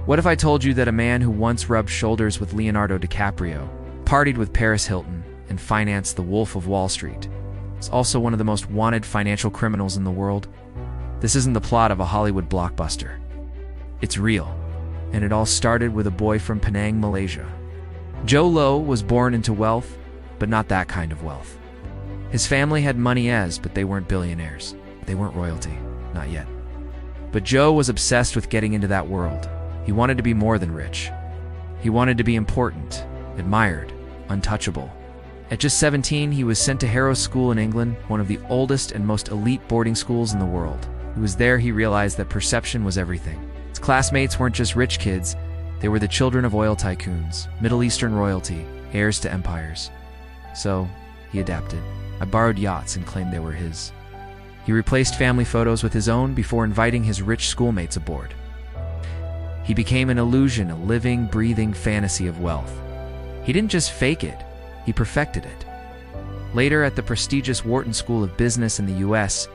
What if I told you that a man who once rubbed shoulders with Leonardo DiCaprio, partied with Paris Hilton, and financed the Wolf of Wall Street, is also one of the most wanted financial criminals in the world? This isn't the plot of a Hollywood blockbuster. It's real, and it all started with a boy from Penang, Malaysia. Jho Low was born into wealth, but not that kind of wealth. His family had money but they weren't billionaires. They weren't royalty, not yet. But Jho was obsessed with getting into that world. He wanted to be more than rich. He wanted to be important, admired, untouchable. At just 17, he was sent to Harrow School in England, one of the oldest and most elite boarding schools in the world. It was there he realized that perception was everything. His classmates weren't just rich kids, they were the children of oil tycoons, Middle Eastern royalty, heirs to empires. So, he adapted. I borrowed yachts and claimed they were his. He replaced family photos with his own before inviting his rich schoolmates aboard. He became an illusion, a living, breathing fantasy of wealth. He didn't just fake it, he perfected it. Later, at the prestigious Wharton School of Business in the US,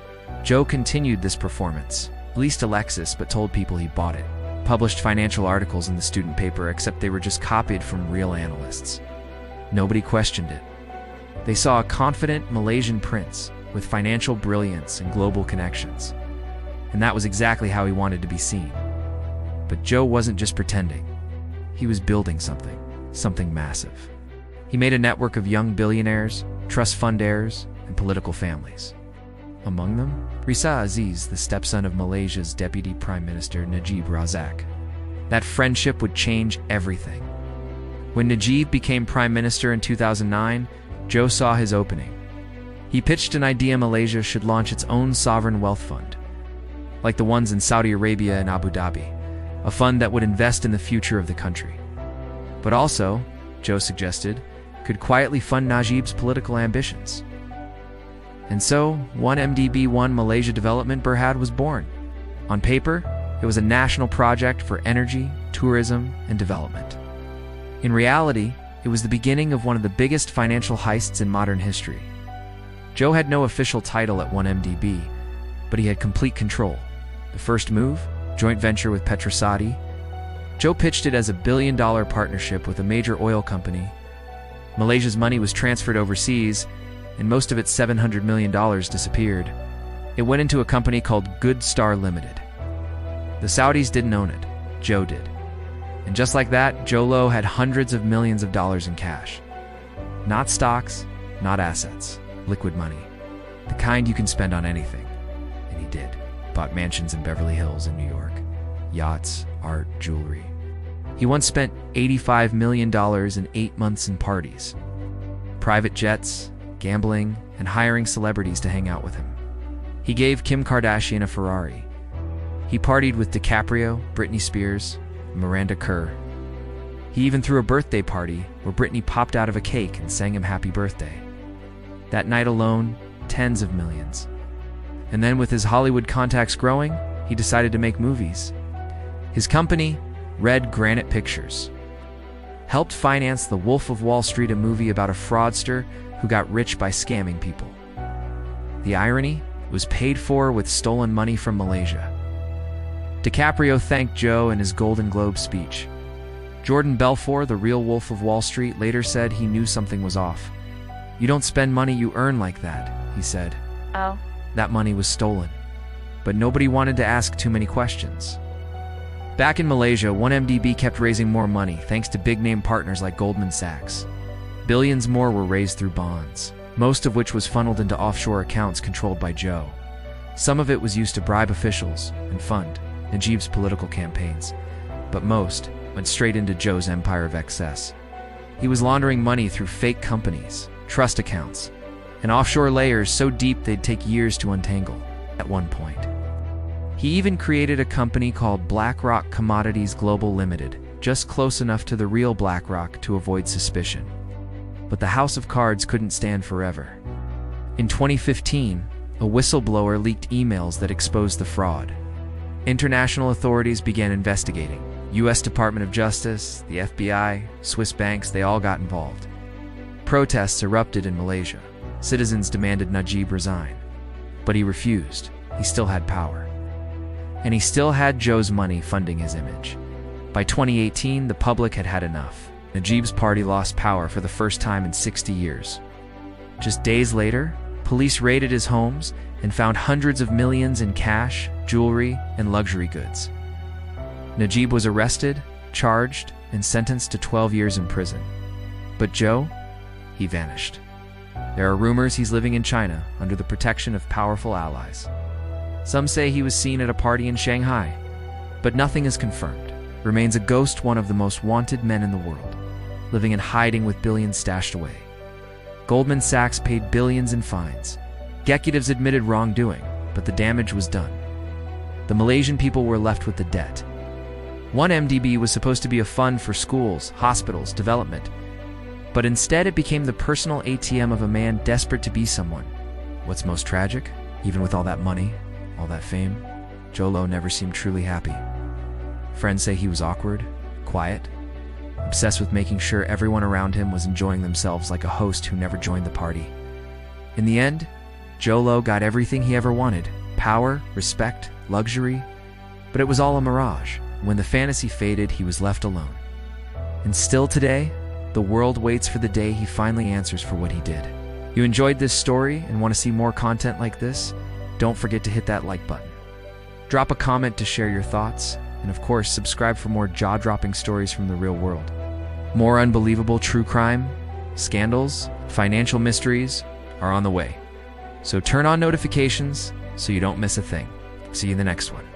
Jho continued this performance, leased a Lexus but told people he bought it, published financial articles in the student paper except they were just copied from real analysts. Nobody questioned it. They saw a confident Malaysian prince with financial brilliance and global connections. And that was exactly how he wanted to be seen. But Jho wasn't just pretending. He was building something massive. He made a network of young billionaires, trust fund heirs, and political families. Among them, Risa Aziz, the stepson of Malaysia's Deputy Prime Minister Najib Razak. That friendship would change everything. When Najib became Prime Minister in 2009, Jho saw his opening. He pitched an idea Malaysia should launch its own sovereign wealth fund, like the ones in Saudi Arabia and Abu Dhabi, a fund that would invest in the future of the country. But also, Jho suggested, could quietly fund Najib's political ambitions. And so, 1MDB1 Malaysia Development Berhad was born. On paper, it was a national project for energy, tourism, and development. In reality, it was the beginning of one of the biggest financial heists in modern history. Jho had no official title at 1MDB, but he had complete control. The first move, joint venture with Petrosaudi. Jho pitched it as a billion-dollar partnership with a major oil company. Malaysia's money was transferred overseas, and most of its $700 million disappeared. It went into a company called Good Star Limited. The Saudis didn't own it, Jho did. And just like that, Jho Low had hundreds of millions of dollars in cash. Not stocks, not assets, liquid money. The kind you can spend on anything. And he did. Bought mansions in Beverly Hills in New York. Yachts, art, jewelry. He once spent $85 million in 8 months in parties. Private jets, gambling, and hiring celebrities to hang out with him. He gave Kim Kardashian a Ferrari. He partied with DiCaprio, Britney Spears, and Miranda Kerr. He even threw a birthday party where Britney popped out of a cake and sang him happy birthday. That night alone, tens of millions. And then with his Hollywood contacts growing, he decided to make movies. His company, Red Granite Pictures, helped finance The Wolf of Wall Street, a movie about a fraudster who got rich by scamming people. The irony was paid for with stolen money from Malaysia. DiCaprio thanked Jho in his Golden Globe speech. Jordan Belfort, the real Wolf of Wall Street, later said he knew something was off. "You don't spend money you earn like that," he said. Oh. That money was stolen. But nobody wanted to ask too many questions. Back in Malaysia, 1MDB kept raising more money thanks to big-name partners like Goldman Sachs. Billions more were raised through bonds, most of which was funneled into offshore accounts controlled by Jho. Some of it was used to bribe officials and fund Najib's political campaigns, but most went straight into Jho's empire of excess. He was laundering money through fake companies, trust accounts, and offshore layers so deep they'd take years to untangle. At one point, he even created a company called BlackRock Commodities Global Limited, just close enough to the real BlackRock to avoid suspicion. But the house of cards couldn't stand forever. In 2015, a whistleblower leaked emails that exposed the fraud. International authorities began investigating. US Department of Justice, the FBI, Swiss banks, they all got involved. Protests erupted in Malaysia. Citizens demanded Najib resign. But he refused. He still had power. And he still had Jho's money funding his image. By 2018, the public had had enough. Najib's party lost power for the first time in 60 years. Just days later, police raided his homes and found hundreds of millions in cash, jewelry, and luxury goods. Najib was arrested, charged, and sentenced to 12 years in prison. But Jho, he vanished. There are rumors he's living in China under the protection of powerful allies. Some say he was seen at a party in Shanghai, but nothing is confirmed. Remains a ghost, one of the most wanted men in the world, living in hiding with billions stashed away. Goldman Sachs paid billions in fines. Executives admitted wrongdoing, but the damage was done. The Malaysian people were left with the debt. 1MDB was supposed to be a fund for schools, hospitals, development, but instead it became the personal ATM of a man desperate to be someone. What's most tragic? Even with all that money, all that fame, Jho Low never seemed truly happy. Friends say he was awkward, quiet, obsessed with making sure everyone around him was enjoying themselves like a host who never joined the party. In the end, Jho Low got everything he ever wanted: power, respect, luxury, but it was all a mirage. When the fantasy faded, he was left alone. And still today, the world waits for the day he finally answers for what he did. You enjoyed this story and want to see more content like this? Don't forget to hit that like button. Drop a comment to share your thoughts, and of course, subscribe for more jaw-dropping stories from the real world. More unbelievable true crime, scandals, financial mysteries are on the way. So turn on notifications so you don't miss a thing. See you in the next one.